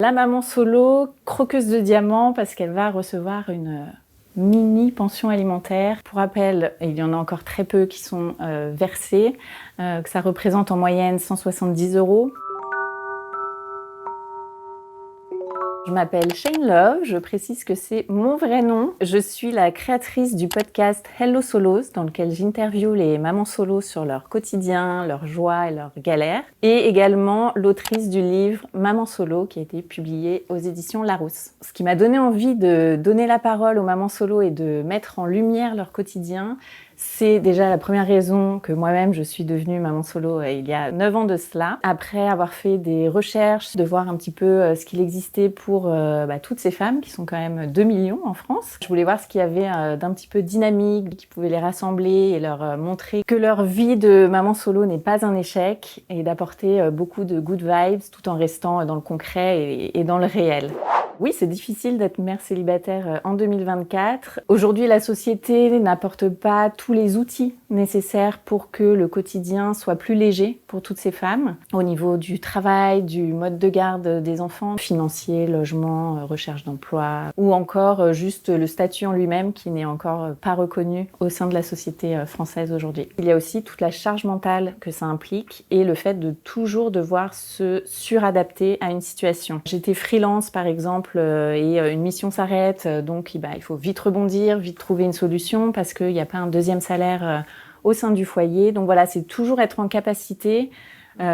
La maman solo, croqueuse de diamants parce qu'elle va recevoir une mini pension alimentaire. Pour rappel, il y en a encore très peu qui sont versés, que ça représente en moyenne 170 €. Je m'appelle Shane Love, je précise que c'est mon vrai nom. Je suis la créatrice du podcast Hello Solos, dans lequel j'interviewe les mamans solos sur leur quotidien, leurs joies et leurs galères. Et également l'autrice du livre Maman Solo, qui a été publié aux éditions Larousse. Ce qui m'a donné envie de donner la parole aux mamans solos et de mettre en lumière leur quotidien, c'est déjà la première raison que moi-même je suis devenue maman solo il y a 9 ans de cela. Après avoir fait des recherches, de voir un petit peu ce qu'il existait pour toutes ces femmes, qui sont quand même 2 millions en France. Je voulais voir ce qu'il y avait d'un petit peu dynamique, qui pouvait les rassembler et leur montrer que leur vie de maman solo n'est pas un échec et d'apporter beaucoup de good vibes tout en restant dans le concret et dans le réel. Oui, c'est difficile d'être mère célibataire en 2024. Aujourd'hui, la société n'apporte pas tous les outils nécessaires pour que le quotidien soit plus léger pour toutes ces femmes. Au niveau du travail, du mode de garde des enfants, financier, logement, recherche d'emploi, ou encore juste le statut en lui-même qui n'est encore pas reconnu au sein de la société française aujourd'hui. Il y a aussi toute la charge mentale que ça implique et le fait de toujours devoir se suradapter à une situation. J'étais freelance par exemple, et une mission s'arrête, donc il faut vite rebondir, vite trouver une solution parce qu'il n'y a pas un deuxième salaire au sein du foyer. Donc voilà, c'est toujours être en capacité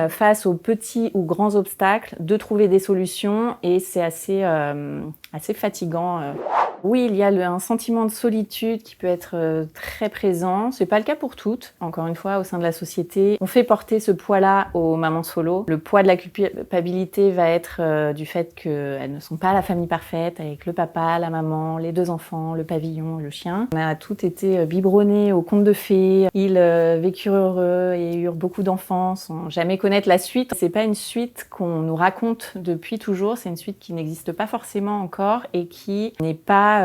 face aux petits ou grands obstacles de trouver des solutions et c'est assez fatigant. Oui, il y a un sentiment de solitude qui peut être très présent. C'est pas le cas pour toutes. Encore une fois, au sein de la société, on fait porter ce poids-là aux mamans solo. Le poids de la culpabilité va être du fait qu'elles ne sont pas la famille parfaite avec le papa, la maman, les 2 enfants, le pavillon, le chien. On a toutes été biberonnées aux contes de fées. Ils vécurent heureux et eurent beaucoup d'enfants sans jamais connaître la suite. C'est pas une suite qu'on nous raconte depuis toujours. C'est une suite qui n'existe pas forcément encore et qui n'est pas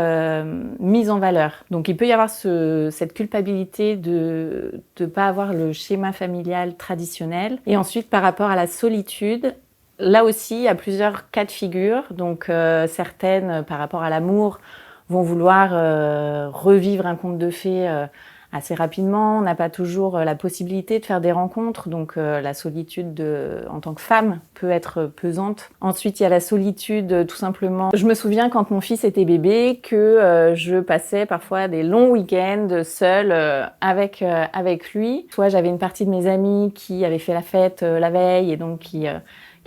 mise en valeur. Donc il peut y avoir cette culpabilité de ne pas avoir le schéma familial traditionnel. Et ensuite, par rapport à la solitude, là aussi, il y a plusieurs cas de figure. Donc certaines, par rapport à l'amour, vont vouloir revivre un conte de fées assez rapidement. On n'a pas toujours la possibilité de faire des rencontres, donc la solitude en tant que femme peut être pesante. Ensuite, il y a la solitude tout simplement. Je me souviens quand mon fils était bébé que je passais parfois des longs week-ends seule avec lui. Soit j'avais une partie de mes amis qui avaient fait la fête la veille et donc qui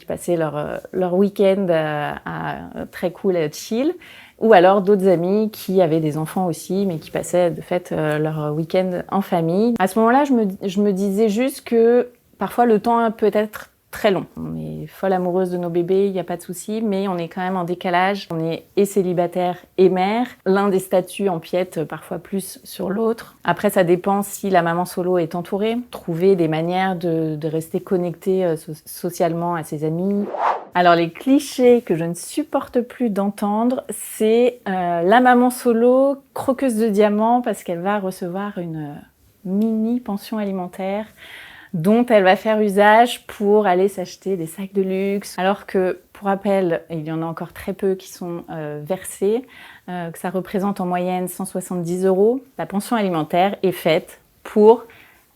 passaient leur week-end à très cool et chill. Ou alors d'autres amis qui avaient des enfants aussi, mais qui passaient de fait leur week-end en famille. À ce moment-là, je me disais juste que parfois le temps peut être très long. On est folle amoureuse de nos bébés, il n'y a pas de souci, mais on est quand même en décalage. On est et célibataire et mère. L'un des statuts empiète parfois plus sur l'autre. Après, ça dépend si la maman solo est entourée. Trouver des manières de rester connectée socialement à ses amis. Alors les clichés que je ne supporte plus d'entendre, c'est la maman solo, croqueuse de diamants parce qu'elle va recevoir une mini pension alimentaire dont elle va faire usage pour aller s'acheter des sacs de luxe. Alors que, pour rappel, il y en a encore très peu qui sont versés, que ça représente en moyenne 170 €. La pension alimentaire est faite pour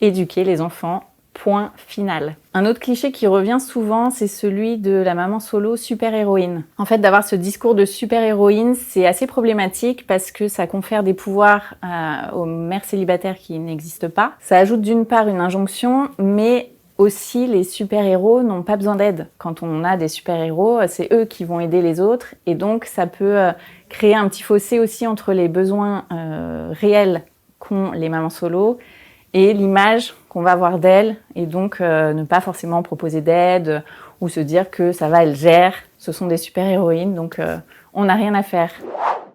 éduquer les enfants. Point final. Un autre cliché qui revient souvent, c'est celui de la maman solo super-héroïne. En fait, d'avoir ce discours de super-héroïne, c'est assez problématique parce que ça confère des pouvoirs aux mères célibataires qui n'existent pas. Ça ajoute d'une part une injonction, mais aussi les super-héros n'ont pas besoin d'aide. Quand on a des super-héros, c'est eux qui vont aider les autres et donc ça peut créer un petit fossé aussi entre les besoins réels qu'ont les mamans solo et l'image qu'on va avoir d'elle, et donc ne pas forcément proposer d'aide ou se dire que ça va, elle gère, ce sont des super-héroïnes, donc on n'a rien à faire.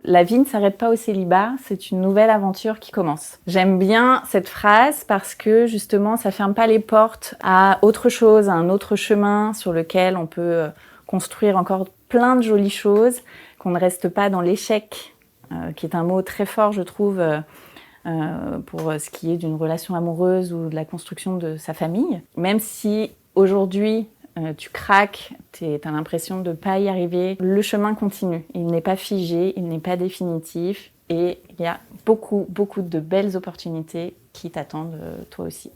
La vie ne s'arrête pas au célibat, c'est une nouvelle aventure qui commence. J'aime bien cette phrase parce que justement ça ferme pas les portes à autre chose, à un autre chemin sur lequel on peut construire encore plein de jolies choses, qu'on ne reste pas dans l'échec, qui est un mot très fort je trouve, pour ce qui est d'une relation amoureuse ou de la construction de sa famille. Même si aujourd'hui, tu craques, t'as l'impression de ne pas y arriver. Le chemin continue, il n'est pas figé, il n'est pas définitif et il y a beaucoup de belles opportunités qui t'attendent toi aussi.